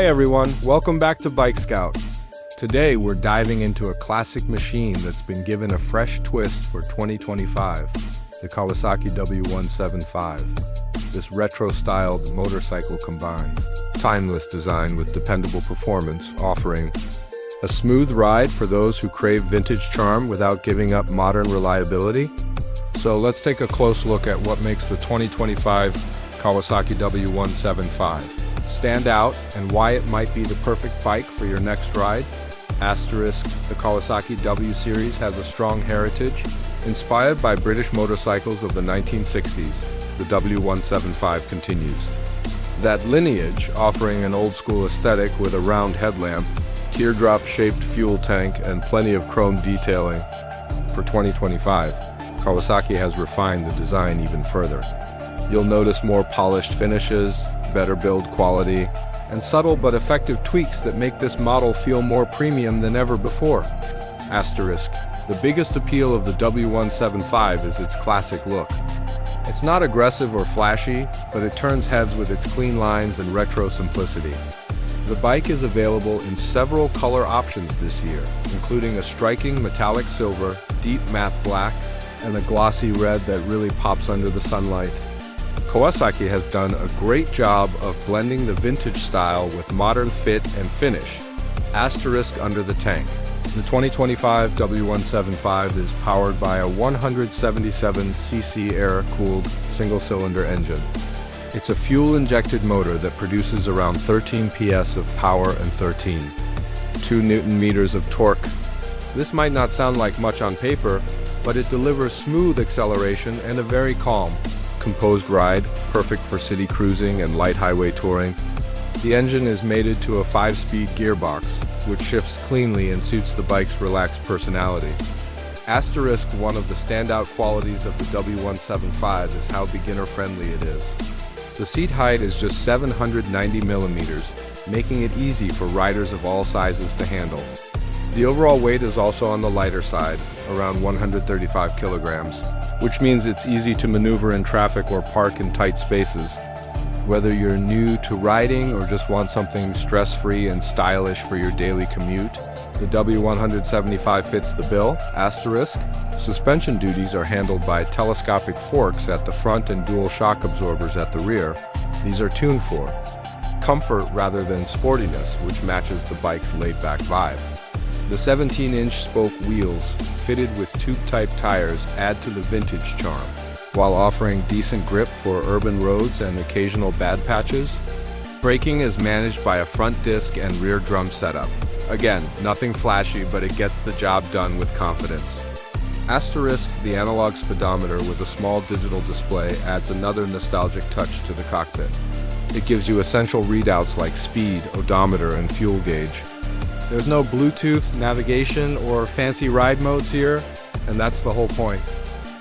everyone, welcome back to Bike Scout. Today we're diving into a classic machine that's been given a fresh twist for 2025, the Kawasaki W175. This retro-styled motorcycle combines timeless design with dependable performance, offering a smooth ride for those who crave vintage charm without giving up modern reliability. So let's take a close look at what makes the 2025 Kawasaki W175 stand out and why it might be the perfect bike for your next ride. Asterisk, the Kawasaki W series has a strong heritage. Inspired by British motorcycles of the 1960s, the W175 continues that lineage, offering an old-school aesthetic with a round headlamp, teardrop-shaped fuel tank, and plenty of chrome detailing. For 2025, Kawasaki has refined the design even further. You'll notice more polished finishes, better build quality, and subtle but effective tweaks that make this model feel more premium than ever before. Asterisk, the biggest appeal of the W175 is its classic look. It's not aggressive or flashy, but it turns heads with its clean lines and retro simplicity. The bike is available in several color options this year, including a striking metallic silver, deep matte black, and a glossy red that really pops under the sunlight. Kawasaki has done a great job of blending the vintage style with modern fit and finish. Asterisk under the tank. The 2025 W175 is powered by a 177cc air-cooled single-cylinder engine. It's a fuel-injected motor that produces around 13 PS of power and 2 Newton-meters of torque. This might not sound like much on paper, but it delivers smooth acceleration and a very calm, composed ride, perfect for city cruising and light highway touring. The engine is mated to a 5-speed gearbox, which shifts cleanly and suits the bike's relaxed personality. Asterisk, one of the standout qualities of the W175 is how beginner-friendly it is. The seat height is just 790 millimeters, making it easy for riders of all sizes to handle. The overall weight is also on the lighter side, around 135 kilograms, which means it's easy to maneuver in traffic or park in tight spaces. Whether you're new to riding or just want something stress-free and stylish for your daily commute, the W175 fits the bill. Asterisk, suspension duties are handled by telescopic forks at the front and dual shock absorbers at the rear. These are tuned for comfort rather than sportiness, which matches the bike's laid-back vibe. The 17-inch spoke wheels, fitted with tube-type tires, add to the vintage charm, while offering decent grip for urban roads and occasional bad patches. Braking is managed by a front disc and rear drum setup. Again, nothing flashy, but it gets the job done with confidence. Asterisk, the analog speedometer with a small digital display adds another nostalgic touch to the cockpit. It gives you essential readouts like speed, odometer, and fuel gauge. There's no Bluetooth, navigation, or fancy ride modes here, and that's the whole point.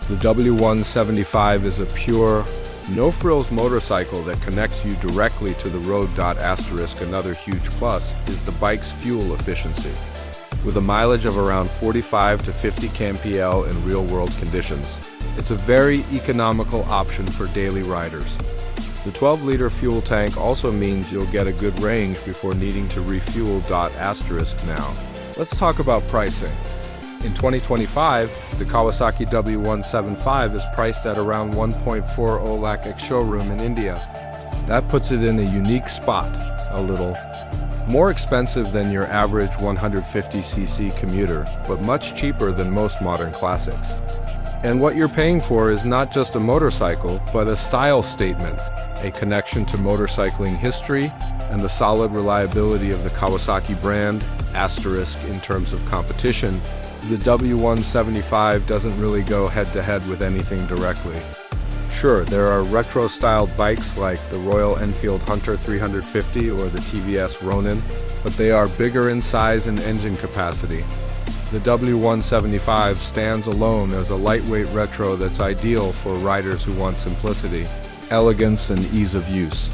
The W175 is a pure, no-frills motorcycle that connects you directly to the road. Asterisk, another huge plus is the bike's fuel efficiency. With a mileage of around 45 to 50 kmpl in real-world conditions, it's a very economical option for daily riders. The 12-liter fuel tank also means you'll get a good range before needing to refuel. Asterisk now. Let's talk about pricing. In 2025, the Kawasaki W175 is priced at around 1.40 lakh ex-showroom in India. That puts it in a unique spot, a little more expensive than your average 150cc Commuter, but much cheaper than most modern classics. And what you're paying for is not just a motorcycle, but a style statement, a connection to motorcycling history, and the solid reliability of the Kawasaki brand. Asterisk, in terms of competition, the W175 doesn't really go head-to-head with anything directly. Sure, there are retro-styled bikes like the Royal Enfield Hunter 350 or the TVS Ronin, but they are bigger in size and engine capacity. The W175 stands alone as a lightweight retro that's ideal for riders who want simplicity, elegance, and ease of use.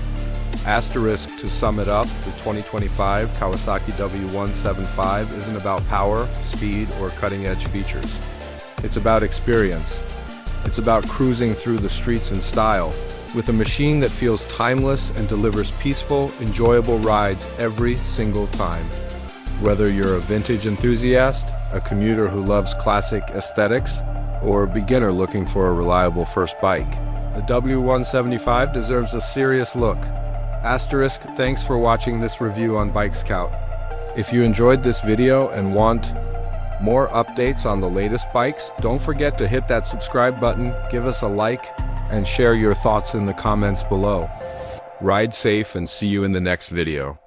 Asterisk, to sum it up, the 2025 Kawasaki W175 isn't about power, speed, or cutting-edge features. It's about experience. It's about cruising through the streets in style, with a machine that feels timeless and delivers peaceful, enjoyable rides every single time. Whether you're a vintage enthusiast, a commuter who loves classic aesthetics, or a beginner looking for a reliable first bike, the W175 deserves a serious look. Asterisk, thanks for watching this review on Bike Scout. If you enjoyed this video and want more updates on the latest bikes, don't forget to hit that subscribe button, give us a like, and share your thoughts in the comments below. Ride safe and see you in the next video.